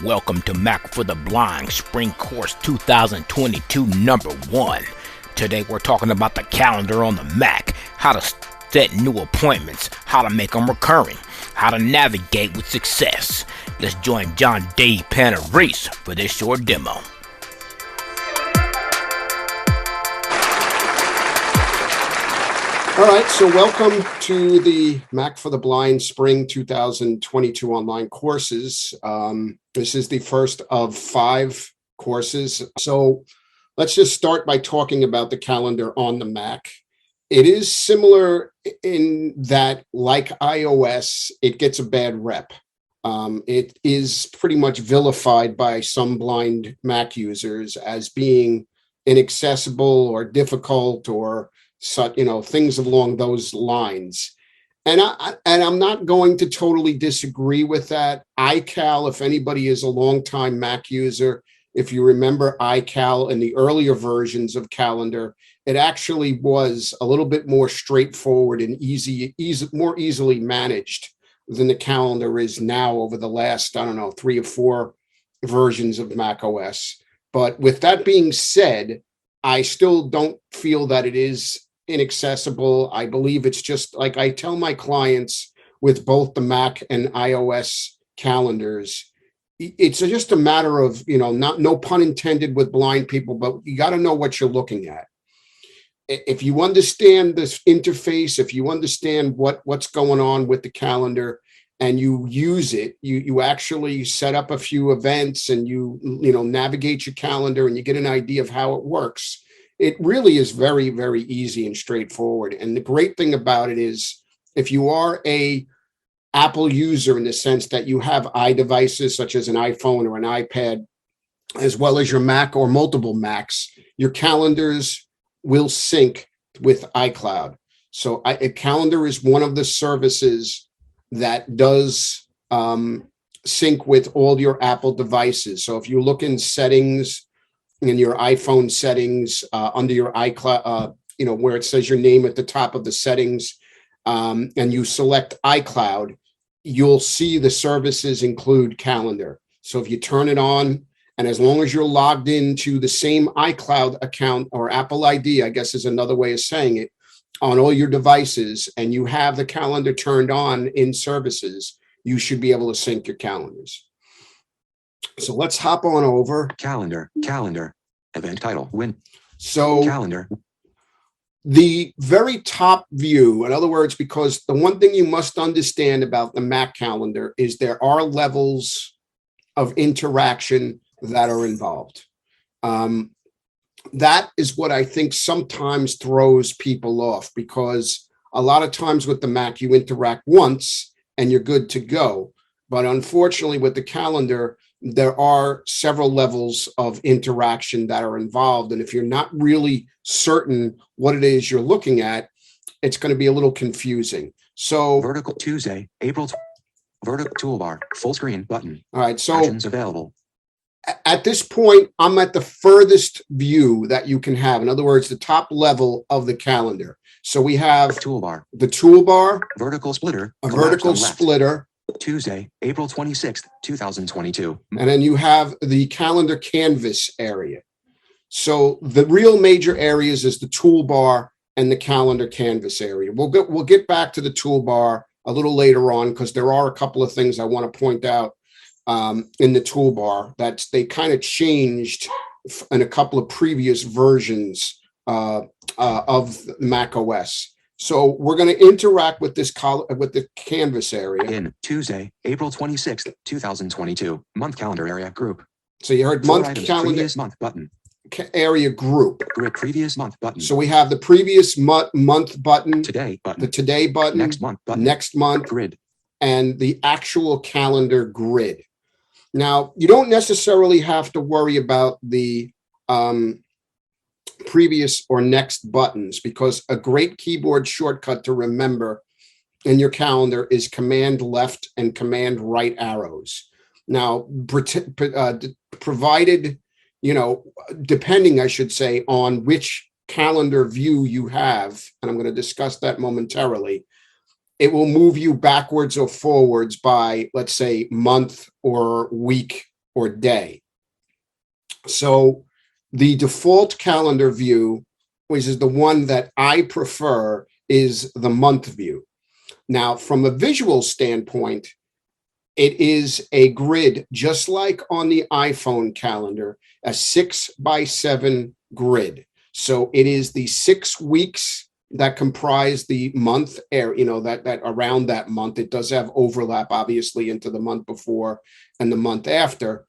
Welcome to Mac for the Blind Spring Course 2022 number 1. Today we're talking about the calendar on the Mac, how to set new appointments, how to make them recurring, how to navigate with success. Let's join John D. Panarese for this short demo. All right, so welcome to the Mac for the Blind Spring 2022 online courses. This is the first of 5 courses. So let's just start by talking about the calendar on the Mac. It is similar in that, like iOS, it gets a bad rep. It is pretty much vilified by some blind Mac users as being inaccessible or difficult or things along those lines. And I'm not going to totally disagree with that. iCal, if anybody is a longtime Mac user, if you remember iCal in the earlier versions of Calendar, it actually was a little bit more straightforward and more easily managed than the calendar is now over the last, 3 or 4 versions of Mac OS. But with that being said, I still don't feel that it is inaccessible. I believe it's just like I tell my clients with both the Mac and iOS calendars, it's just a matter of, no pun intended with blind people, but you got to know what you're looking at. If you understand this interface, if you understand what's going on with the calendar and you use it, you actually set up a few events and you navigate your calendar and you get an idea of how it works. It really is very, very easy and straightforward. And the great thing about it is if you are a Apple user in the sense that you have iDevices such as an iPhone or an iPad, as well as your Mac or multiple Macs, your calendars will sync with iCloud. So a calendar is one of the services that does sync with all your Apple devices. So if you look in settings, in your iPhone settings, under your iCloud, where it says your name at the top of the settings, and you select iCloud, you'll see the services include Calendar. So if you turn it on, and as long as you're logged into the same iCloud account or Apple ID, I guess is another way of saying it, on all your devices, and you have the calendar turned on in services, you should be able to sync your calendars. So let's hop on over. Calendar, event title, win. So Calendar. The very top view, in other words, because the one thing you must understand about the Mac calendar is there are levels of interaction that are involved. That is what I think sometimes throws people off, because a lot of times with the Mac, you interact once and you're good to go. But unfortunately, with the calendar, there are several levels of interaction that are involved. And if you're not really certain what it is you're looking at, it's going to be a little confusing. So vertical Tuesday, April, vertical toolbar, full screen button. All right. So actions available. At this point, I'm at the furthest view that you can have. In other words, the top level of the calendar. So we have the toolbar, vertical splitter, a vertical splitter. Tuesday, April 26th, 2022. And then you have the calendar canvas area. So the real major areas is the toolbar and the calendar canvas area. We'll get back to the toolbar a little later on, because there are a couple of things I want to point out in the toolbar that they kind of changed in a couple of previous versions of Mac OS. So we're going to interact with this with the canvas area. In Tuesday, April 26th, 2022, month calendar area group. So you heard month calendar previous month button. Area group. Grid previous month button. So we have the previous month button, today button, the today button, next month button, next month grid, and the actual calendar grid. Now, you don't necessarily have to worry about the previous or next buttons, because a great keyboard shortcut to remember in your calendar is Command left and Command right arrows. Now, provided, depending, I should say, on which calendar view you have, and I'm going to discuss that momentarily, it will move you backwards or forwards by, let's say, month or week or day. So the default calendar view, which is the one that I prefer, is the month view. Now, from a visual standpoint, it is a grid, just like on the iPhone calendar, a 6x7 grid. So it is the 6 weeks that comprise the month, that around that month. It does have overlap, obviously, into the month before and the month after.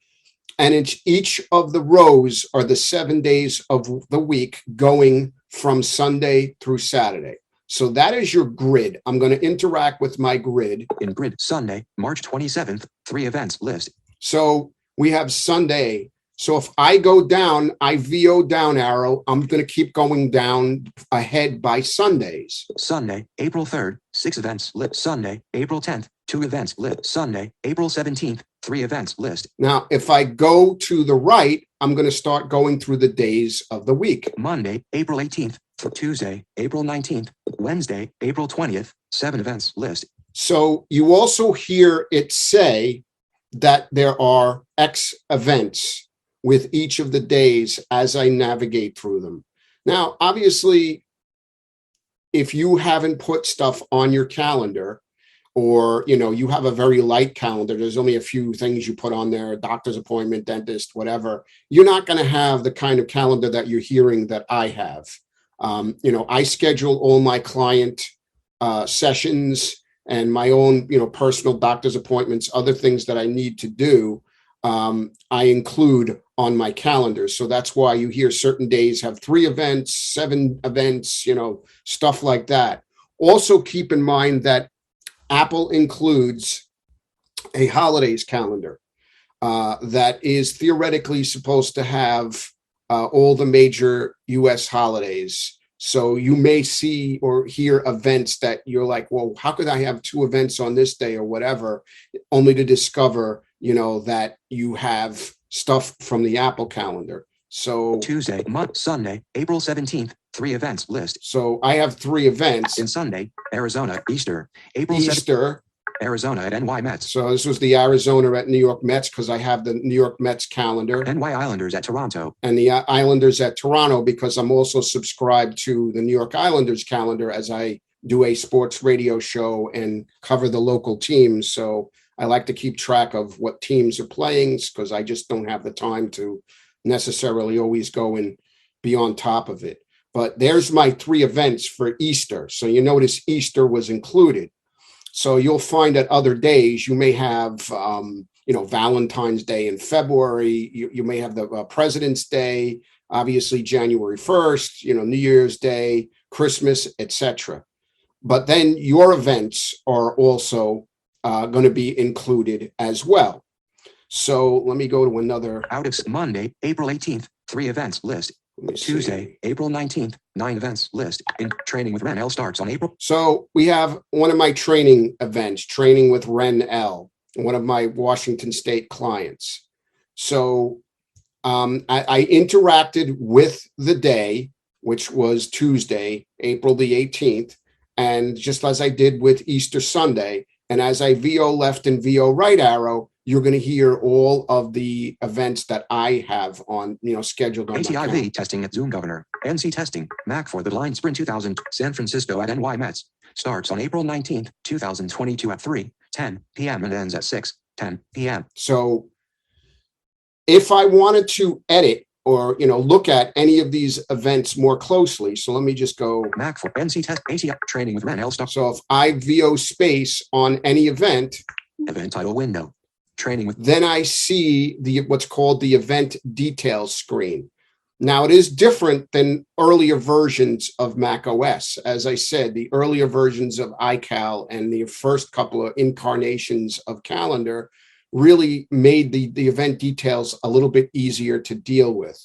And it's each of the rows are the 7 days of the week going from Sunday through Saturday. So that is your grid. I'm going to interact with my grid. In grid, Sunday, March 27th, 3 events list. So we have Sunday. So if I go down, I VO down arrow, I'm going to keep going down ahead by Sundays. Sunday, April 3rd, 6 events list. Sunday, April 10th, 2 events list. Sunday, April 17th, 3 events list. Now, if I go to the right, I'm going to start going through the days of the week. Monday, April 18th, Tuesday, April 19th, Wednesday, April 20th, 7 events list. So you also hear it say that there are X events with each of the days as I navigate through them. Now, obviously, if you haven't put stuff on your calendar, or you have a very light calendar, there's only a few things you put on there, doctor's appointment, dentist, whatever, you're not going to have the kind of calendar that you're hearing that I have. I schedule all my client sessions and my own, personal doctor's appointments, other things that I need to do, I include on my calendar. So that's why you hear certain days have 3 events, 7 events, stuff like that. Also keep in mind that Apple includes a holidays calendar that is theoretically supposed to have all the major US holidays. So you may see or hear events that you're like, well, how could I have 2 events on this day or whatever, only to discover, that you have stuff from the Apple calendar. So Tuesday, Sunday, April 17th, 3 events list. So I have 3 events. In Sunday, Arizona, Easter, April Easter, Arizona at NY Mets. So this was the Arizona at New York Mets because I have the New York Mets calendar. NY Islanders at Toronto. And the Islanders at Toronto because I'm also subscribed to the New York Islanders calendar as I do a sports radio show and cover the local teams. So I like to keep track of what teams are playing because I just don't have the time to necessarily always go and be on top of it. But there's my 3 events for Easter. So you notice Easter was included. So you'll find that other days you may have, Valentine's Day in February. You may have the President's Day, obviously January 1st, New Year's Day, Christmas, etc. But then your events are also going to be included as well. So let me go to another. Out of Monday, April 18th, 3 events list. Tuesday, April 19th, 9 events list. In training with Ren L starts on April. So we have one of my training events, training with Ren L, one of my Washington State clients. So I interacted with the day, which was Tuesday, April the 18th. And just as I did with Easter Sunday, and as I VO left and VO right arrow, you're going to hear all of the events that I have on, scheduled on ATIV testing at Zoom Governor. NC testing. Mac for the Blind Sprint 2000. San Francisco at NY Mets. Starts on April 19th, 2022 at 3:10 p.m. and ends at 6:10 p.m. So if I wanted to edit or, look at any of these events more closely. So let me just go. Mac for NC test. ATI training with Ren L start. So if I VO space on any event. Event title window. Training with. Then I see what's called the event details screen. Now it is different than earlier versions of Mac OS. As I said, the earlier versions of iCal and the first couple of incarnations of Calendar really made the event details a little bit easier to deal with.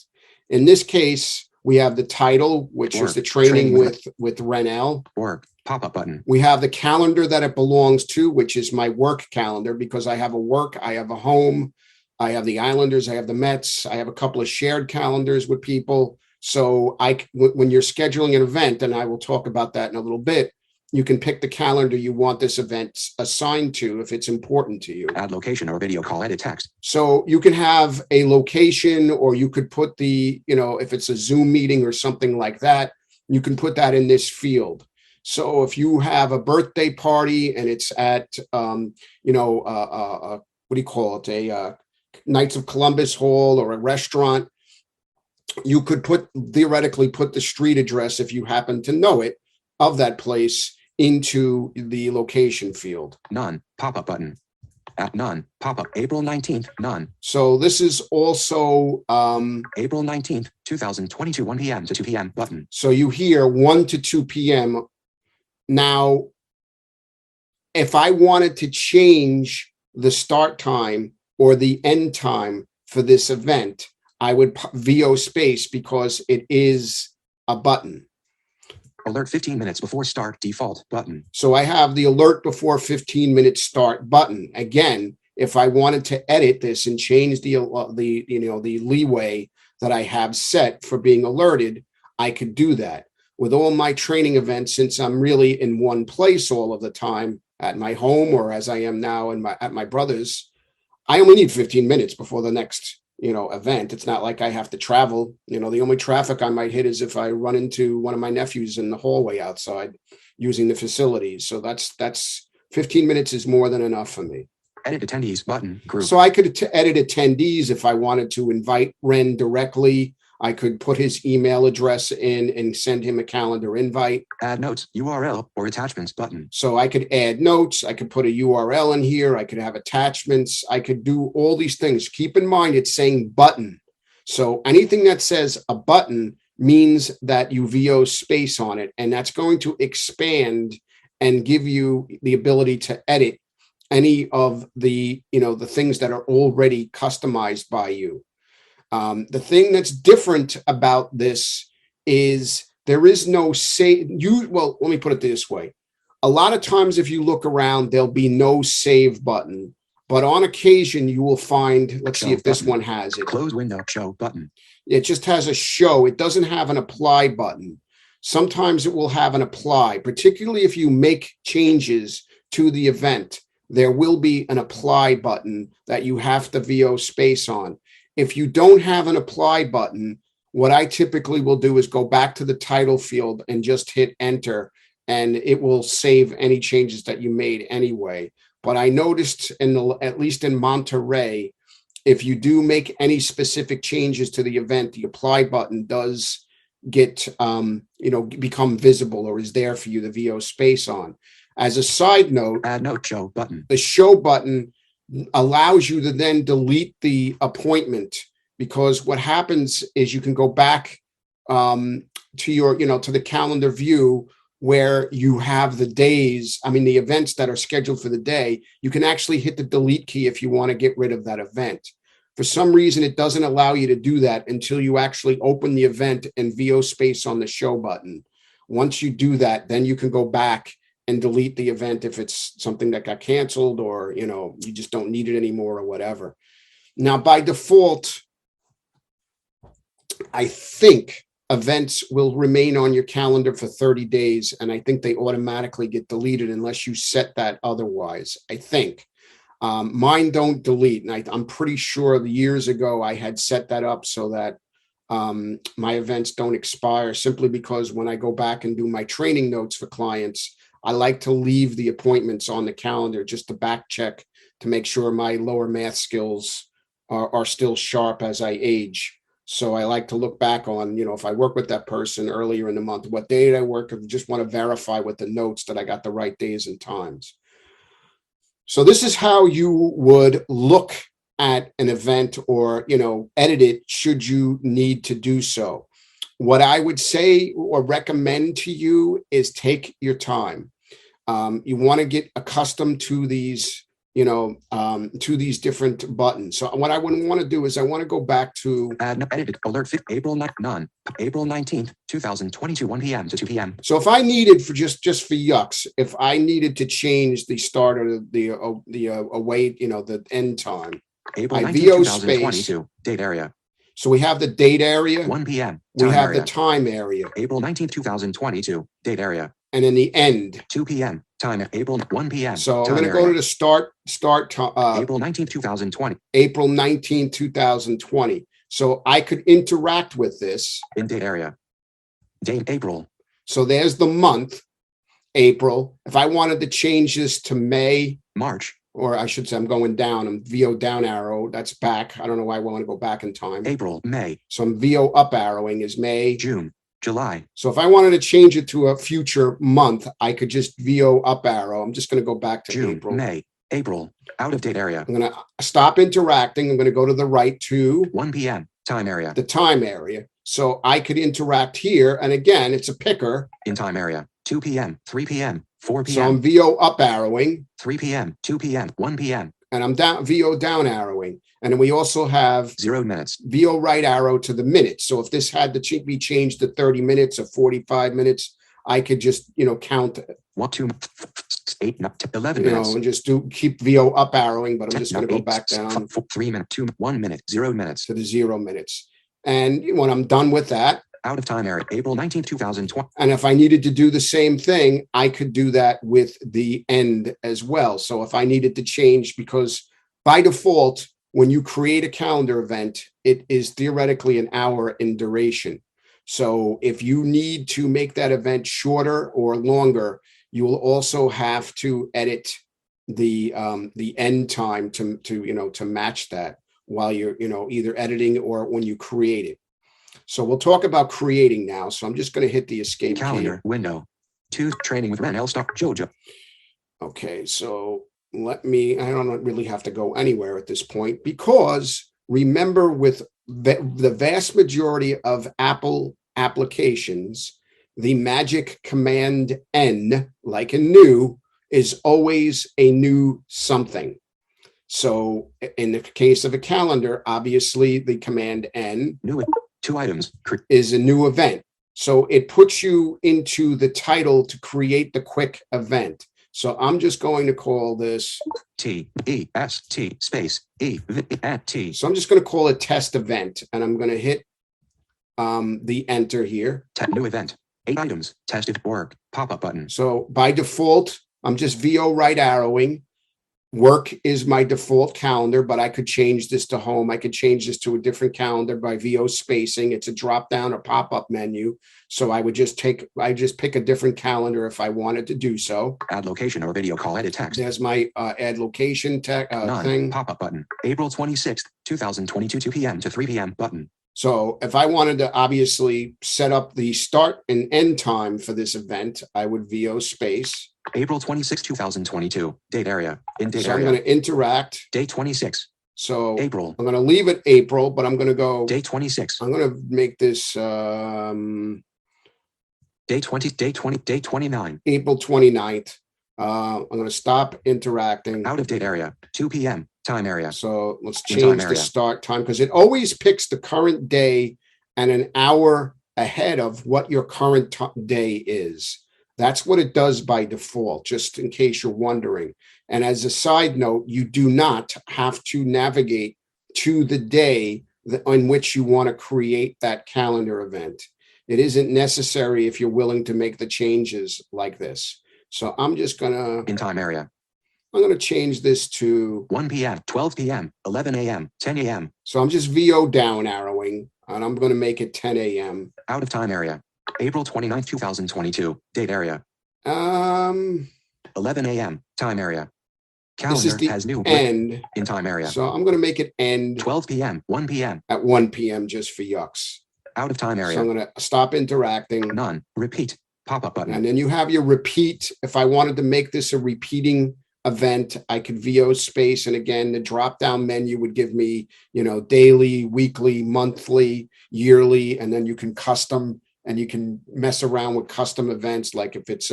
In this case, we have the title, which is the training with Ren L. Work. Pop-up button. We have the calendar that it belongs to, which is my work calendar, because I have a work, I have a home, I have the Islanders, I have the Mets, I have a couple of shared calendars with people. So when you're scheduling an event, and I will talk about that in a little bit, you can pick the calendar you want this event assigned to if it's important to you. Add location or video call, edit text. So you can have a location, or you could put the, if it's a Zoom meeting or something like that, you can put that in this field. So if you have a birthday party and it's at, what do you call it? A Knights of Columbus Hall or a restaurant, you could theoretically put the street address, if you happen to know it, of that place into the location field. None, pop-up button. At none, pop-up, April 19th, none. So this is also April 19th, 2022, 1 p.m. to 2 p.m. button. So you hear 1 to 2 p.m. Now, if I wanted to change the start time or the end time for this event, I would VO space because it is a button. Alert 15 minutes before start, default button. So I have the alert before 15 minutes start button. Again, if I wanted to edit this and change the leeway that I have set for being alerted, I could do that. With all my training events, since I'm really in one place all of the time at my home, or as I am now at my brother's, I only need 15 minutes before the next event. It's not like I have to travel. The only traffic I might hit is if I run into one of my nephews in the hallway outside using the facilities. So that's 15 minutes is more than enough for me. Edit attendees button, group. So I could edit attendees if I wanted to invite Ren directly. I could put his email address in and send him a calendar invite. Add notes, URL, or attachments button. So I could add notes. I could put a URL in here. I could have attachments. I could do all these things. Keep in mind, it's saying button. So anything that says a button means that you VO space on it, and that's going to expand and give you the ability to edit any of the, the things that are already customized by you. The thing that's different about this is there is no save. Well, let me put it this way. A lot of times, if you look around, there'll be no save button, but on occasion you will find, let's see if this one has it. Close window, show button. It just has a show. It doesn't have an apply button. Sometimes it will have an apply, particularly if you make changes to the event. There will be an apply button that you have to VO space on. If you don't have an apply button, what I typically will do is go back to the title field and just hit enter, and it will save any changes that you made anyway. But I noticed at least in Monterey, if you do make any specific changes to the event, the apply button does get, become visible or is there for you to VO space on. As a side note, add note, show button. The show button allows you to then delete the appointment, because what happens is you can go back to your, to the calendar view where you have the days, the events that are scheduled for the day. You can actually hit the delete key if you want to get rid of that event. For some reason, it doesn't allow you to do that until you actually open the event and VO space on the show button. Once you do that, then you can go back and delete the event if it's something that got canceled, or, you just don't need it anymore or whatever. Now, by default, I think events will remain on your calendar for 30 days. And I think they automatically get deleted unless you set that otherwise, I think. Mine don't delete. And I'm pretty sure years ago I had set that up so that my events don't expire, simply because when I go back and do my training notes for clients, I like to leave the appointments on the calendar just to back check to make sure my lower math skills are still sharp as I age. So I like to look back on, if I work with that person earlier in the month, what day did I work? I just want to verify with the notes that I got the right days and times. So this is how you would look at an event or, edit it should you need to do so. What I would say or recommend to you is take your time. You want to get accustomed to these, to these different buttons. So what I would want to do is I want to go back to edited alert April 19th, 2022, 1 p.m. to 2 p.m. So if I needed for just for yucks, if I needed to change the start or the await, the end time, April 19th, 2022, date area. So we have the date area. 1 p.m. We Time have area. the time area. April 19th, 2022. Date area. And then the end. 2 p.m. Time. April 1 p.m. So I'm Time going to go area. to the start time. April 19th, 2020. April 19, 2020. So I could interact with this. In date area. Date April. So there's the month, April. If I wanted to change this to May, March. or I should say I'm going down, I'm VO down arrow, that's back. I don't know why I want to go back in time. April, May. So I'm VO up arrowing is May. June, July. So if I wanted to change it to a future month, I could just VO up arrow. I'm just going to go back to June, April. May, April, out of date area. I'm going to stop interacting. I'm going to go to the right to 1 p.m. Time area. the time area. So I could interact here. And again, it's a picker. In time area. 2 p.m., 3 p.m., 4 So I'm p.m., VO up arrowing 3 p.m., 2 p.m., 1 p.m., and I'm down VO down arrowing. And then we also have 0 minutes. VO right arrow to the minutes. So if this had to be changed to 30 minutes or 45 minutes, I could just, count, 1, 2, 8, 11 and minutes. just keep VO up arrowing, but I'm 10, just going to go 8, back down 3 minutes, 2, 1 minute, 0 minutes. to the 0 minutes. And when I'm done with that, Out of time area. April 19th, 2020. and if I needed to do the same thing, I could do that with the end as well. So if I needed to change, because by default, when you create a calendar event, it is theoretically an hour in duration. So if you need to make that event shorter or longer, you will also have to edit the end time to match that while you're either editing or when you create it. So we'll talk about creating now. So I'm just going to hit the escape Calendar key. window. 2 training with Ren L. Star Georgia. Okay, so I don't really have to go anywhere at this point, because remember, with the vast majority of Apple applications, the magic command N, like in new, is always a new something. So in the case of a calendar, obviously the command N New 2 items. is a new event. So it puts you into the title to create the quick event. So I'm just going to call this TEST space EVT. So I'm just going to call it test event, and I'm going to hit the enter here. New event. 8 items. Tested work. Pop-up button. So by default, I'm just VO right arrowing. Work is my default calendar, but I could change this to home. I could change this to a different calendar by VO spacing. It's a drop down or pop-up menu. So I just pick a different calendar if I wanted to do so. Add location or video call. Edit text. There's my add location None. thing. Pop-up button. April 26th, 2022, 2 p.m. to 3 p.m. button. So if I wanted to obviously set up the start and end time for this event, I would VO space. April 26, 2022. Date area. In date So I'm area. going to interact. Day 26. So April. I'm going to leave it April, but I'm going to go. Day 26. I'm going to make this Day 20. Day 20. Day 29. April 29th. I'm going to stop interacting. Out of date area. 2 p.m. Time area. So let's In time change the area. start time, because it always picks the current day and an hour ahead of what your current day is. That's what it does by default, just in case you're wondering. And as a side note, you do not have to navigate to the day on which you want to create that calendar event. It isn't necessary if you're willing to make the changes like this. So I'm just going In time area. to change this to, 1 p.m. 12 p.m. 11 a.m. 10 a.m. so I'm just VO down arrowing, and I'm going to make it 10 a.m. Out of time area. April 29th, 2022. Date area. 11 a.m. Time area. This is Calendar the has new end. in time area. So I'm going to make it end 12 p.m. 1 p.m. at 1 p.m. just for yucks. Out of time So area. I'm going to stop interacting. None. Repeat. Pop-up button. And then you have your repeat. If I wanted to make this a repeating event, I could VO space. And again, the drop-down menu would give me, daily, weekly, monthly, yearly, and then you can custom, and you can mess around with custom events. Like if it's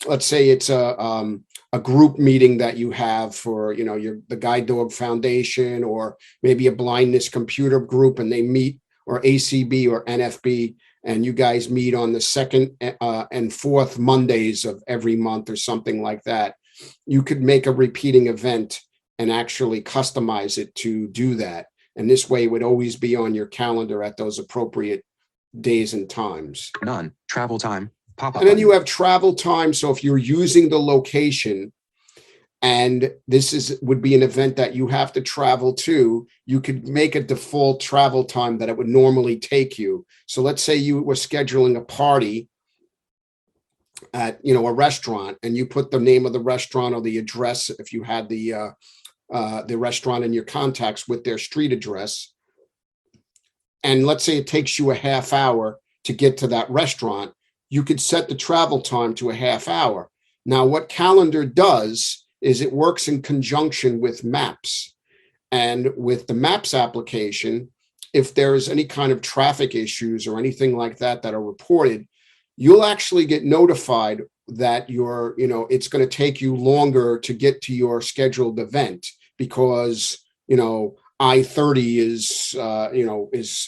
let's say it's a group meeting that you have for, the Guide Dog Foundation, or maybe a blindness computer group, and they meet, or ACB or NFB, and you guys meet on the second and fourth Mondays of every month or something like that. You could make a repeating event and actually customize it to do that. And this way it would always be on your calendar at those appropriate days and times. None. Travel time. Pop-up And then button. you have travel time. So if you're using the location and would be an event that you have to travel to, you could make a default travel time that it would normally take you. So let's say you were scheduling a party at, a restaurant, and you put the name of the restaurant or the address, if you had the restaurant in your contacts with their street address. And let's say it takes you a half hour to get to that restaurant, you could set the travel time to a half hour. Now, what Calendar does is it works in conjunction with Maps. And with the Maps application, if there's any kind of traffic issues or anything like that that are reported, you'll actually get notified that it's going to take you longer to get to your scheduled event because, I-30 is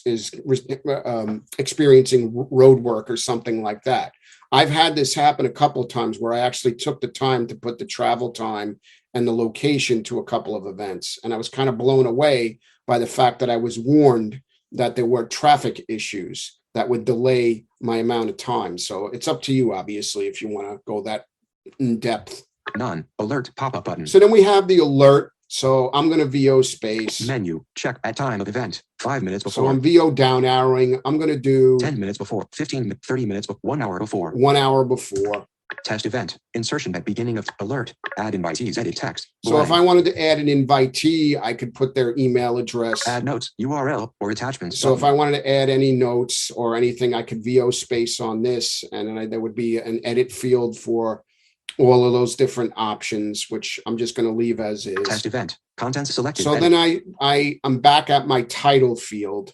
experiencing road work or something like that. I've had this happen a couple of times where I actually took the time to put the travel time and the location to a couple of events. And I was kind of blown away by the fact that I was warned that there were traffic issues that would delay my amount of time. So it's up to you, obviously, if you want to go that in depth. None. Alert pop-up button. So then we have the alert. So I'm going to VO space. Menu. Check at time of event. 5 minutes So before. I'm VO down arrowing. I'm going to do 10 minutes before. 15, 30 minutes, 1 hour before. 1 hour before. Test event. Insertion at beginning of alert. Add invitees. Edit text. So if I wanted to add an invitee, I could put their email address. Add notes, URL, or attachments. So if I wanted to add any notes or anything, I could VO space on this, and then there would be an edit field for all of those different options, which I'm just going to leave as is. Test event. Contents selected. So edit. then I'm back at my title field.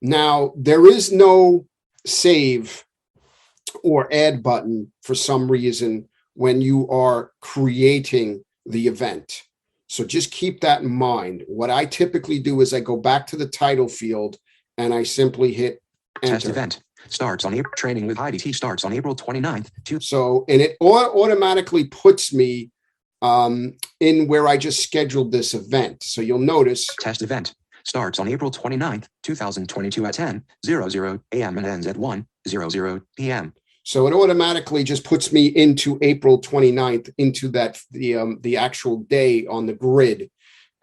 Now, there is no save or add button for some reason when you are creating the event. So just keep that in mind. What I typically do is I go back to the title field and I simply hit enter. Test event. Starts on April. Training with IDT starts on April 29th. So, and it automatically puts me in where I just scheduled this event. So you'll notice. Test event. Starts on April 29th, 2022 at 10:00 a.m. and ends at 1:00 p.m. So it automatically just puts me into April 29th, into that the actual day on the grid,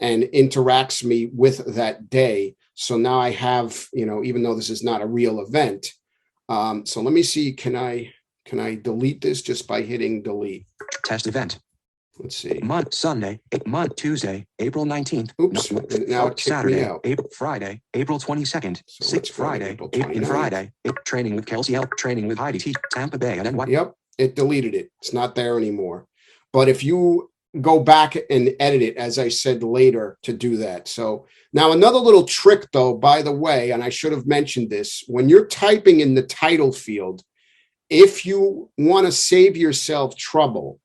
and interacts me with that day. So now I have, even though this is not a real event. So let me see, can I delete this just by hitting delete? Test event. Let's see. Month Sunday, month Tuesday, April 19th. Oops. Now it kicked Saturday, me out. April Friday, April 22nd. So 6th Friday, April in 29th. Friday. Training with Kelsey L. Training with IDT, Tampa Bay, and then what? Yep, it deleted it. It's not there anymore. But if you go back and edit it, as I said later, to do that. So now another little trick, though, by the way, and I should have mentioned this, when you're typing in the title field, if you want to save yourself trouble,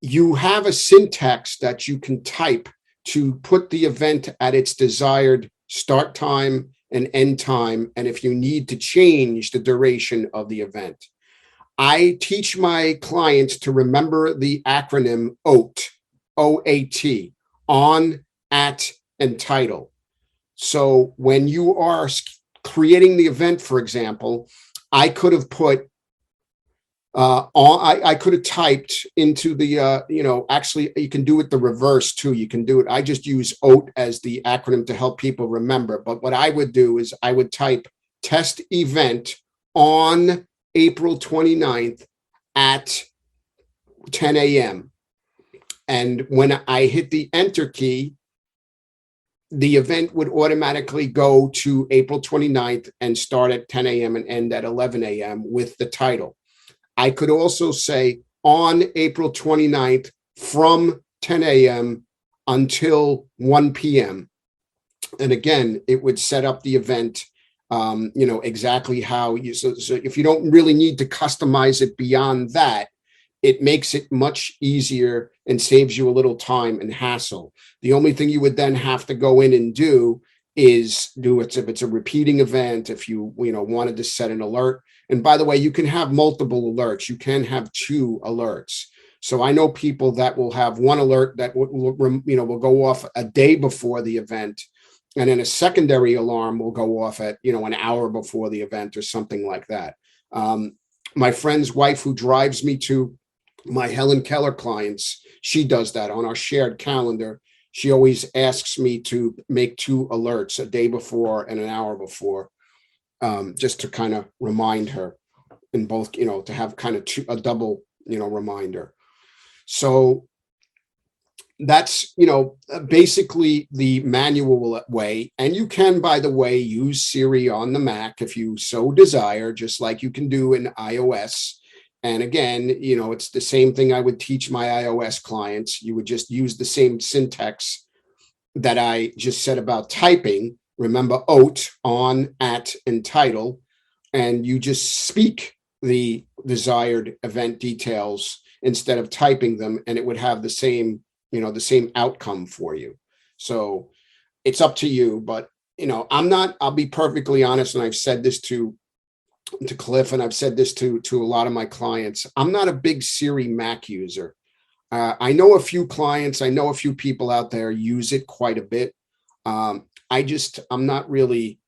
you have a syntax that you can type to put the event at its desired start time and end time, and if you need to change the duration of the event. I teach my clients to remember the acronym OAT, O-A-T, on, at, and title. So when you are creating the event, for example, I could have put I could have typed into the, actually you can do it the reverse too. You can do it. I just use OAT as the acronym to help people remember. But what I would do is I would type test event on April 29th at 10 a.m. And when I hit the enter key, the event would automatically go to April 29th and start at 10 a.m. and end at 11 a.m. with the title. I could also say on April 29th from 10 a.m. until 1 p.m. And again, it would set up the event, exactly how you, so if you don't really need to customize it beyond that, it makes it much easier and saves you a little time and hassle. The only thing you would then have to go in and do is if it's a repeating event, if you wanted to set an alert. And by the way, you can have multiple alerts. You can have 2 alerts. So I know people that will have one alert that will go off a day before the event, And then a secondary alarm will go off at, an hour before the event or something like that. My friend's wife who drives me to my Helen Keller clients, she does that on our shared calendar. She always asks me to make 2 alerts, a day before and an hour before, just to kind of remind her in both, to have kind of a double, reminder. So that's, basically the manual way. And you can, by the way, use Siri on the Mac if you so desire, just like you can do in iOS. And again, it's the same thing I would teach my iOS clients. You would just use the same syntax that I just said about typing. Remember OAT, on, at, and title. And you just speak the desired event details instead of typing them, and it would have the same outcome for you. So it's up to you, but I'll be perfectly honest. And I've said this to Cliff, and I've said this to a lot of my clients. I'm not a big Siri Mac user. I know a few clients, I know a few people out there use it quite a bit. I'm not really,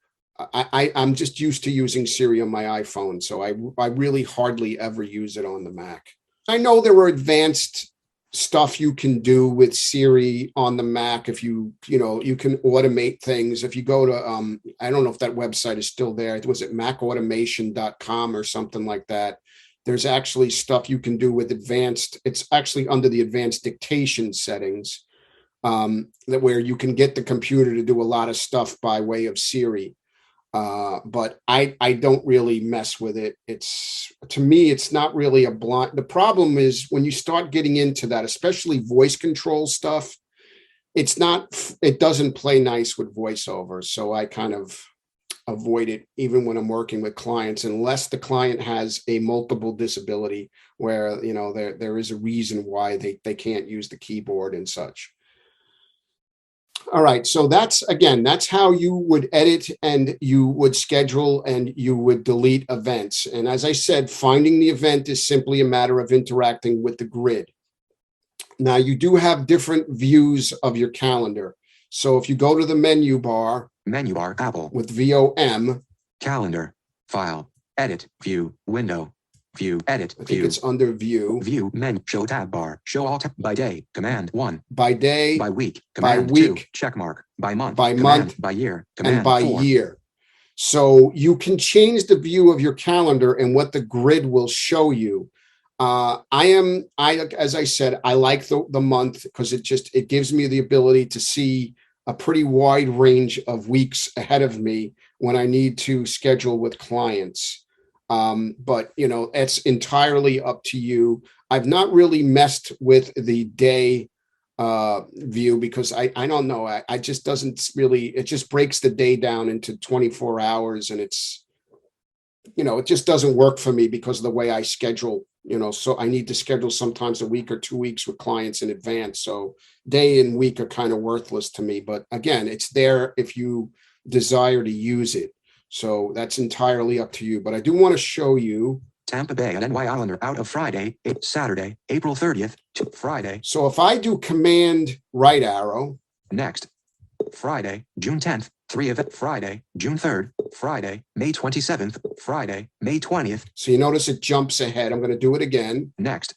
I'm just used to using Siri on my iPhone. So I really hardly ever use it on the Mac. I know there are advanced stuff you can do with Siri on the Mac. If you can automate things. If you go to, I don't know if that website is still there. Was it macautomation.com or something like that? There's actually stuff you can do with it's actually under the advanced dictation settings, that where you can get the computer to do a lot of stuff by way of Siri. But I don't really mess with it. To me, it's not really a blind. The problem is when you start getting into that, especially voice control stuff, it doesn't play nice with VoiceOver. So I kind of avoid it even when I'm working with clients, unless the client has a multiple disability where, there is a reason why they can't use the keyboard and such. All right. So that's how you would edit, and you would schedule, and you would delete events. And as I said, finding the event is simply a matter of interacting with the grid. Now, you do have different views of your calendar. So if you go to the menu bar, Apple with VOM, calendar, file, edit, view, window, view, edit, I think view. it's under view, menu, show tab bar, show all tab by day, command 1, by day, by week, command by week, 2, check mark, by month, by command, month, by year, command and by 4. year. So you can change the view of your calendar and what the grid will show you. As I said, I like the month because it gives me the ability to see a pretty wide range of weeks ahead of me when I need to schedule with clients. But it's entirely up to you. I've not really messed with the day view because I don't know. I just doesn't really, it just breaks the day down into 24 hours, and it just doesn't work for me because of the way I schedule, so I need to schedule sometimes a week or 2 weeks with clients in advance. So day and week are kind of worthless to me, but again, it's there if you desire to use it. So that's entirely up to you, but I do want to show you Tampa Bay and NY Islander out of Friday, Saturday, April 30th to Friday. So if I do command right arrow, next, Friday, June 10th, 3 of it, Friday, June 3rd, Friday, May 27th, Friday, May 20th. So you notice it jumps ahead. I'm going to do it again. Next,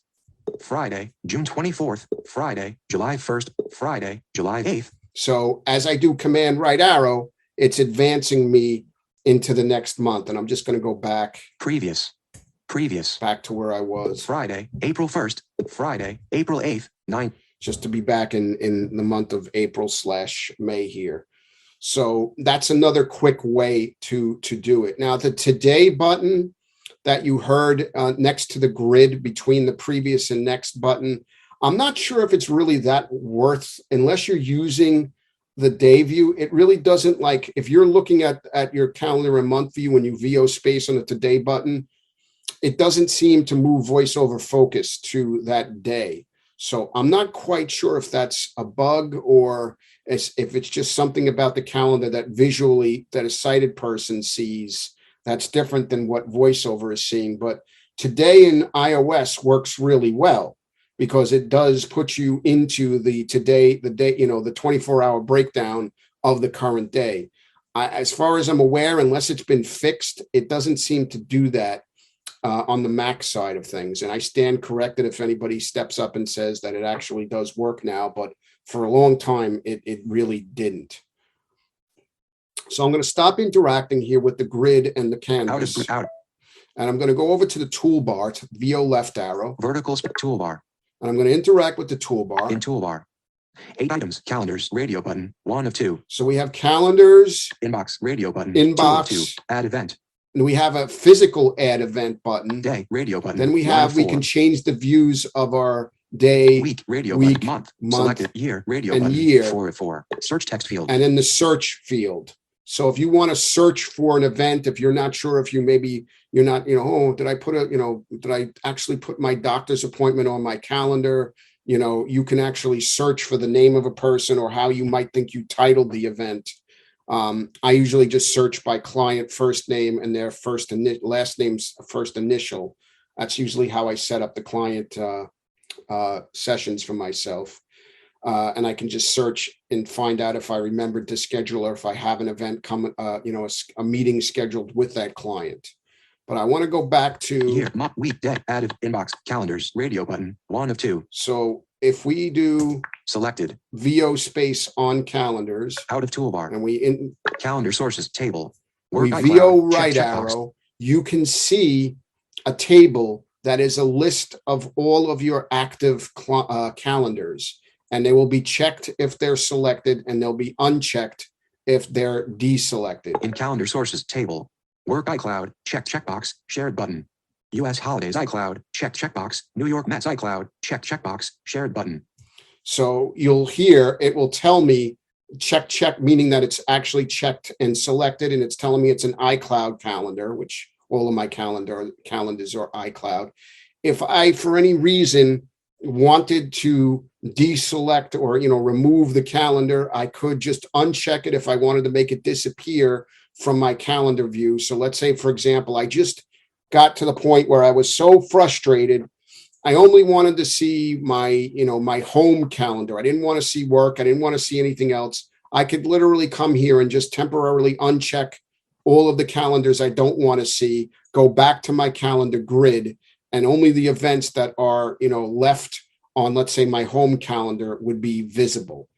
Friday, June 24th, Friday, July 1st, Friday, July 8th. So as I do command right arrow, it's advancing me into the next month. And I'm just going to go back. Previous. Back to where I was. Friday, April 1st, Friday, April 8th, 9th. Just to be back in the month of April/May here. So that's another quick way to do it. Now, the today button that you heard next to the grid between the previous and next button, I'm not sure if it's really that worth, unless you're using the day view. It really doesn't, like if you're looking at your calendar and month view when you VO space on the today button, it doesn't seem to move VoiceOver focus to that day. So I'm not quite sure if that's a bug or if it's just something about the calendar that visually that a sighted person sees that's different than what VoiceOver is seeing. But today in iOS works really well because it does put you into the day, the 24-hour breakdown of the current day. As far as I'm aware, unless it's been fixed, it doesn't seem to do that on the Mac side of things. And I stand corrected if anybody steps up and says that it actually does work now, but for a long time, it really didn't. So I'm going to stop interacting here with the grid and the canvas. Out. And I'm going to go over to the toolbar, to VO left arrow. Vertical toolbar. And I'm going to interact with the toolbar. In toolbar. 8 items. Calendars. Radio button. 1 of 2. So we have calendars. Inbox. Radio button. Inbox. 2 of 2. Add event. And we have a physical add event button. Day. Radio button. Then we can change the views of our day, week, radio week, button, month, selected year, radio and button, year. 4 of 4. Search text field. And then the search field. So if you want to search for an event, if you're not sure, if you're not, did I actually put my doctor's appointment on my calendar? You can actually search for the name of a person or how you might think you titled the event. I usually just search by client first name and their last name's first initial. That's usually how I set up the client sessions for myself. And I can just search and find out if I remembered to schedule or if I have an event coming, a meeting scheduled with that client. But I want to go back to year, month, week, day, added, inbox, calendars, radio button, 1 of 2. So if we do selected VO space on calendars, out of toolbar, and we calendar sources table, we VO right arrow, you can see a table that is a list of all of your active calendars. And they will be checked if they're selected, and they'll be unchecked if they're deselected. In calendar sources table, work iCloud, checkbox, shared button. U.S. holidays iCloud, checkbox. New York Mets iCloud, checkbox, shared button. So you'll hear, it will tell me check, meaning that it's actually checked and selected, and it's telling me it's an iCloud calendar, which all of my calendars are iCloud. If I, for any reason, wanted to deselect or remove the calendar, I could just uncheck it if I wanted to make it disappear from my calendar view. So let's say, for example, I just got to the point where I was so frustrated, I only wanted to see my my home calendar. I didn't want to see work. I didn't want to see anything else. I could literally come here and just temporarily uncheck all of the calendars I don't want to see, go back to my calendar grid, and only the events that are, left on, let's say, my home calendar would be visible.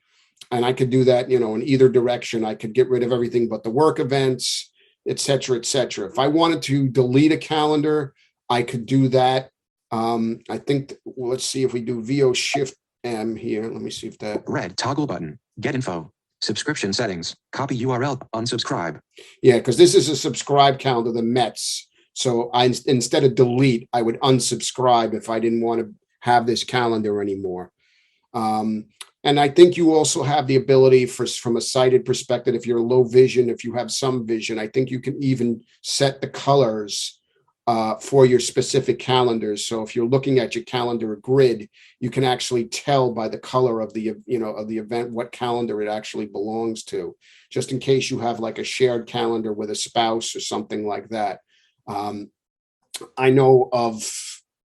And I could do that, in either direction. I could get rid of everything but the work events, et cetera, et cetera. If I wanted to delete a calendar, I could do that. I think, let's see if we do VO Shift M here. Let me see if that. Red toggle button, get info, subscription settings, copy URL, unsubscribe. Yeah, because this is a subscribe calendar, the Mets. So instead of delete, I would unsubscribe if I didn't want to have this calendar anymore. And I think you also have the ability from a sighted perspective, if you're low vision, if you have some vision, I think you can even set the colors for your specific calendars. So if you're looking at your calendar grid, you can actually tell by the color of the event what calendar it actually belongs to, just in case you have like a shared calendar with a spouse or something like that. I know of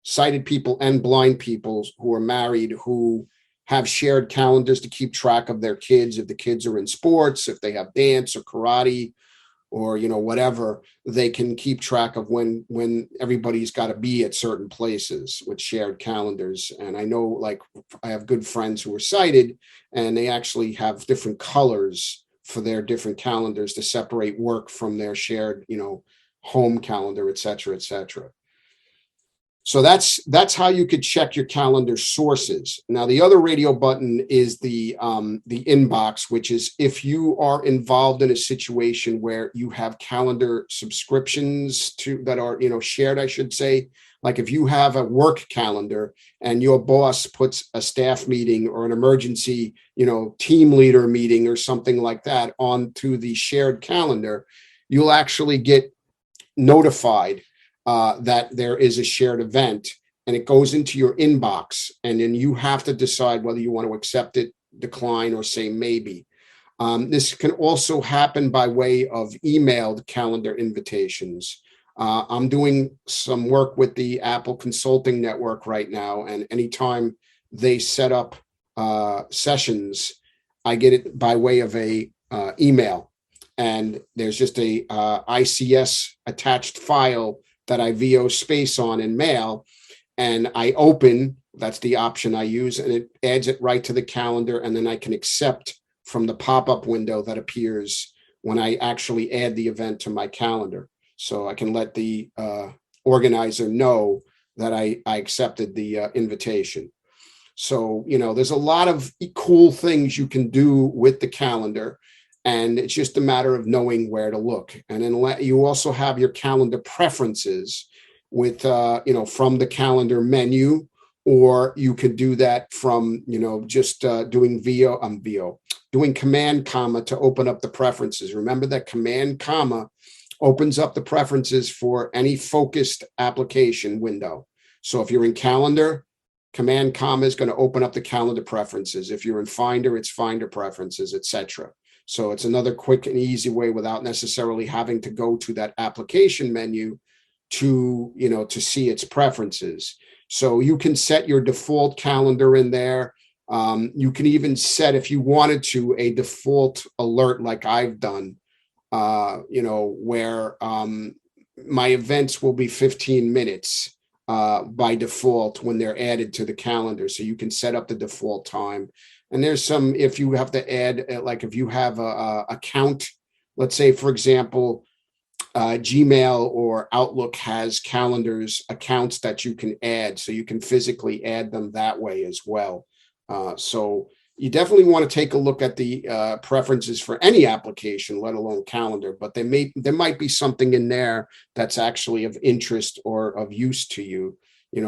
sighted people and blind people who are married who have shared calendars to keep track of their kids. If the kids are in sports, if they have dance or karate or, whatever, they can keep track of when everybody's got to be at certain places with shared calendars. And I know, like, I have good friends who are sighted, and they actually have different colors for their different calendars to separate work from their shared, home calendar, et cetera, et cetera. So that's how you could check your calendar sources. Now, the other radio button is the inbox, which is if you are involved in a situation where you have calendar subscriptions that are, shared, I should say. Like if you have a work calendar and your boss puts a staff meeting or an emergency, team leader meeting or something like that onto the shared calendar, you'll actually get notified that there is a shared event, and it goes into your inbox, and then you have to decide whether you want to accept it, decline, or say maybe. This can also happen by way of emailed calendar invitations. I'm doing some work with the Apple Consulting Network right now, and anytime they set up sessions, I get it by way of a email, and there's just a ICS attached file that I VO space on in mail, and I open. That's the option I use, and it adds it right to the calendar, and then I can accept from the pop-up window that appears when I actually add the event to my calendar. So I can let the organizer know that I accepted the invitation. So, there's a lot of cool things you can do with the calendar, and it's just a matter of knowing where to look. And then you also have your calendar preferences with, from the calendar menu, or you could do that from, just doing doing command comma to open up the preferences. Remember that command comma opens up the preferences for any focused application window. So if you're in calendar, command comma is going to open up the calendar preferences. If you're in Finder, it's Finder preferences, etc. So it's another quick and easy way without necessarily having to go to that application menu to, to see its preferences. So you can set your default calendar in there. You can even set, if you wanted to, a default alert like I've done, where my events will be 15 minutes by default when they're added to the calendar. So you can set up the default time. And there's some, if you have to add, like if you have a account, let's say, for example, Gmail or Outlook has calendars, accounts that you can add. So you can physically add them that way as well. So you definitely want to take a look at the preferences for any application, let alone calendar, but there might be something in there that's actually of interest or of use to you,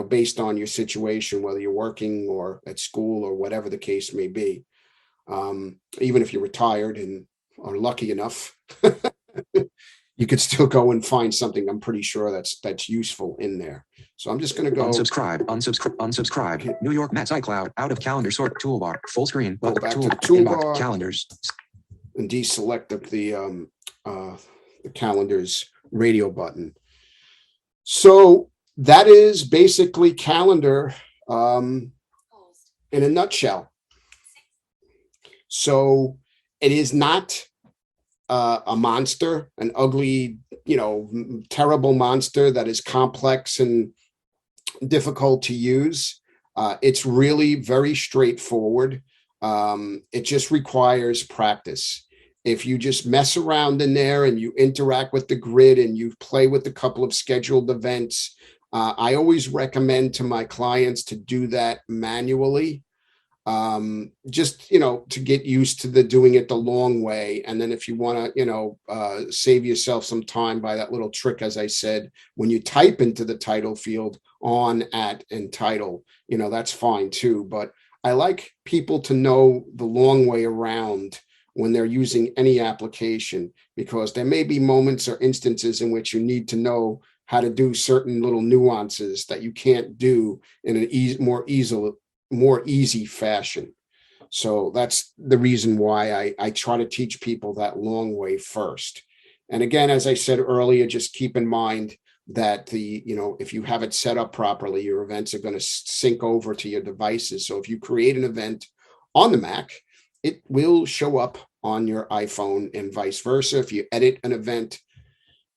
based on your situation, whether you're working or at school or whatever the case may be. Even if you're retired and are lucky enough, you could still go and find something. I'm pretty sure that's useful in there. So I'm just going to go unsubscribe. New York Mets iCloud, out of calendar, sort toolbar, full screen, go back to the toolbar, calendars, and deselect the calendars radio button. So that is basically calendar in a nutshell. So it is not a monster, an ugly, terrible monster that is complex and difficult to use. It's really very straightforward. It just requires practice. If you just mess around in there and you interact with the grid and you play with a couple of scheduled events, I always recommend to my clients to do that manually. Just, to get used to doing it the long way. And then if you want to, save yourself some time by that little trick, as I said, when you type into the title field on, at, and title, that's fine too. But I like people to know the long way around when they're using any application, because there may be moments or instances in which you need to know how to do certain little nuances that you can't do in an more easy fashion. So that's the reason why I try to teach people that long way first. And again, as I said earlier, just keep in mind that if you have it set up properly, your events are going to sync over to your devices. So if you create an event on the Mac, it will show up on your iPhone and vice versa. If you edit an event,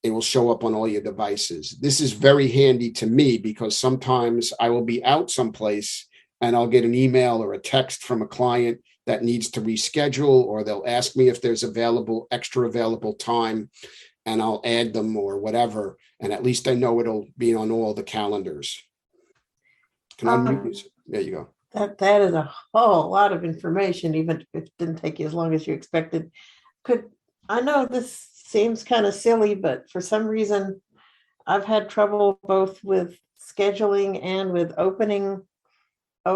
it will show up on all your devices. This is very handy to me because sometimes I will be out someplace and I'll get an email or a text from a client that needs to reschedule, or they'll ask me if there's extra available time, and I'll add them or whatever. And at least I know it'll be on all the calendars. Can I unmute you? There you go. That is a whole lot of information, even if it didn't take you as long as you expected. I know this seems kind of silly, but for some reason, I've had trouble both with scheduling and with opening,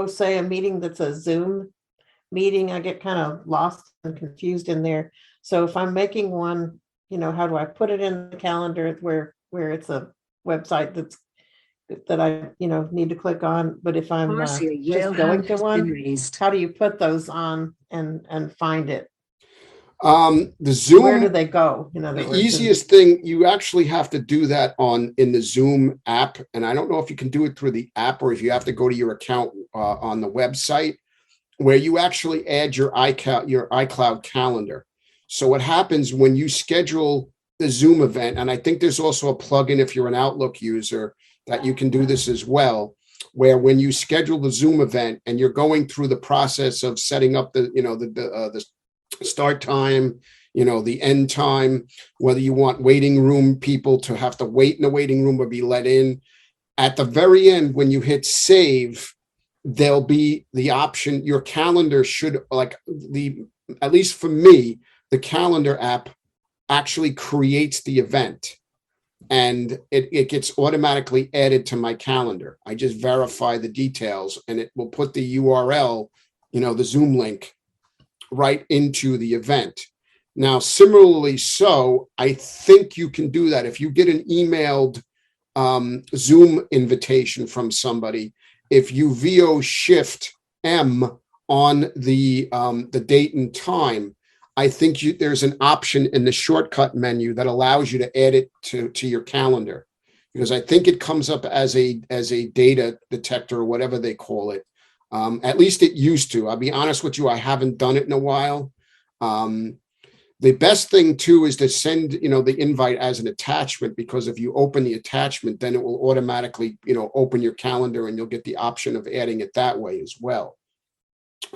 say a meeting that's a Zoom meeting. I get kind of lost and confused in there. So if I'm making one, how do I put it in the calendar where it's a website that I need to click on? But if I'm just going to one, how do you put those on and find it? The Zoom, where do they go? The easiest thing, you actually have to do that in the Zoom app. And I don't know if you can do it through the app or if you have to go to your account on the website, where you actually add your iCloud calendar. So what happens when you schedule the Zoom event, and I think there's also a plugin if you're an Outlook user that you can do this as well, where when you schedule the Zoom event and you're going through the process of setting up the, the start time, the end time, whether you want waiting room people to have to wait in the waiting room or be let in, at the very end, when you hit save, there'll be the option, your calendar should, at least for me, the calendar app actually creates the event and it gets automatically added to my calendar. I just verify the details and it will put the URL, the Zoom link right into the event. Now, similarly, so I think you can do that. If you get an emailed Zoom invitation from somebody, if you VO Shift M on the date and time, I think there's an option in the shortcut menu that allows you to add it to your calendar, because I think it comes up as a data detector or whatever they call it. At least it used to. I'll be honest with you, I haven't done it in a while. The best thing too is to send, the invite as an attachment, because if you open the attachment, then it will automatically, open your calendar and you'll get the option of adding it that way as well.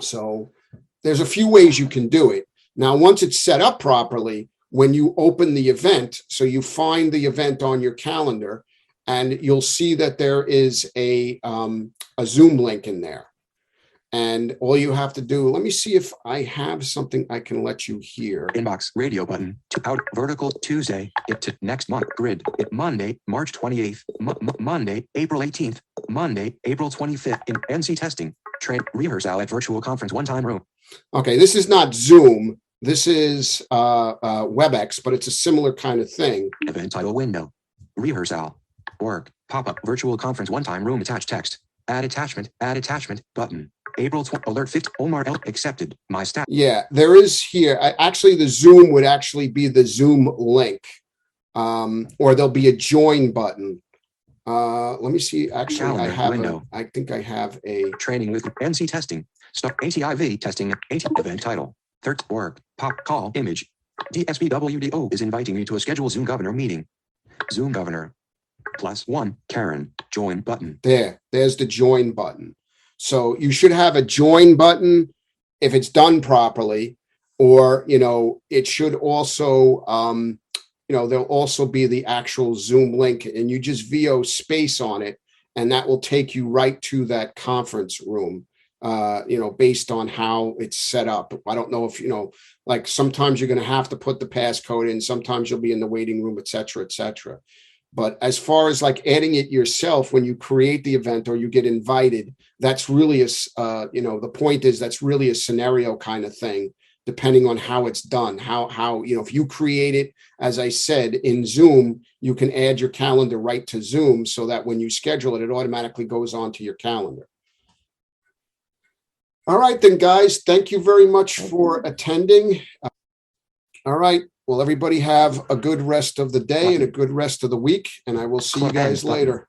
So there's a few ways you can do it. Now, once it's set up properly, when you open the event, so you find the event on your calendar and you'll see that there is a Zoom link in there. And all you have to do, let me see if I have something I can let you hear. Inbox radio button to out vertical Tuesday it to next month grid it Monday March 28th Monday April 18th Monday April 25th in NC testing train rehearsal at virtual conference one-time room. Okay, this is not Zoom. This is WebEx, but it's a similar kind of thing. Event title window rehearsal work pop-up virtual conference one-time room attached text add attachment button. April 20 alert 50 Omar L accepted my staff. Yeah, there is here. Actually, the Zoom would actually be the Zoom link, or there'll be a join button. Let me see. Actually, Calendar I have window. I think I have a Training with NC testing. Start ATIV testing. Event title. Third work. Pop call image. DSBWDO is inviting you to a scheduled Zoom governor meeting. Zoom governor. +1 Karen join button. There's the join button. So you should have a join button if it's done properly, or, it should also, there'll also be the actual Zoom link and you just VO space on it and that will take you right to that conference room, based on how it's set up. I don't know if, like sometimes you're going to have to put the passcode in, sometimes you'll be in the waiting room, et cetera, et cetera. But as far as like adding it yourself, when you create the event or you get invited, that's really the point is that's really a scenario kind of thing, depending on how it's done, how if you create it, as I said, in Zoom, you can add your calendar right to Zoom so that when you schedule it, it automatically goes onto your calendar. All right, then, guys, thank you very much for attending. All right. Well, everybody have a good rest of the day and a good rest of the week, and I will see you guys later.